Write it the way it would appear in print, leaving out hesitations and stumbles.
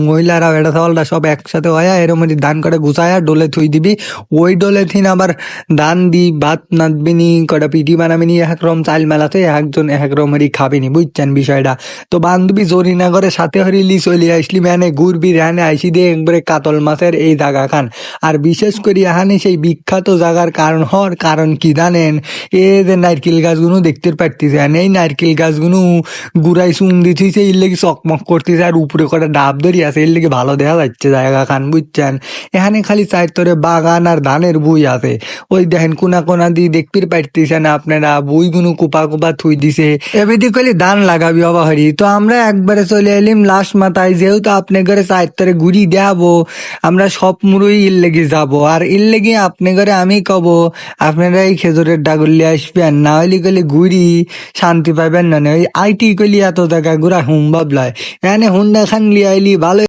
মহিলারা এটা চাউলটা সব একসাথে হয়া এরম ধান করে গুছায়া ডোলে থুই দিবি। ওই ডোলে থিন আবার ধান দি ভাত নাদবিনি কটা পিঠি বানাবিনি এক রকম চাল মেলাতে একজন এক রকমেরই খাবিনি, বুঝছেন বিষয়টা। তো বান্ধবী জরিনগরের সাথে হরিলি চলে আসলি মানে ঘুরবি রেহানে আইসি দিয়ে একবারে কাতল মাছের এই জায়গা খান। আর বিশেষ করে এখানে সেই বিখ্যাত জায়গার কারণ হওয়ার কারণ কি জানেন? এ যে নারকেল গাছগুলো দেখতে পারতেছেন, এই নারকেল গাছগুলো গুড়াই চুন দিতেছে এর লেগে চকমক করতেছে আর উপরে করে ডাব ধরি আছে এর লেগে ভালো দেখা যাচ্ছে জায়গা খান, বুঝছেন। এখানে খালি চারতরে বাগান আর ধানের বই আছে। ওই দেখেন কোনা কোনা দিয়ে দেখতে পারতেছেন আপনারা বইগুলো কোপা কোপা থুই দিছে। এবেদি কলি ধান লাগাবি অবাহরি। তো আমরা একবারে চলে এলিম লাস্ট মাথায়, যেহেতু আপনি ঘরে চারতরে ঘুরি দেবো, আমরা সব মুড়ই ইর লেগে যাবো। আর ইর লেগে আপনি ঘরে আমি কব আপনারা এই খেজুরের ডাগল্লি আসবেন, না হইলে গেলে ঘুরি শান্তি পাইবেন না। ওই আইটি কলি এত জায়গা ঘুরা হুম ভাবলায় এখানে হুন্ডা খান লিয়ে আইলি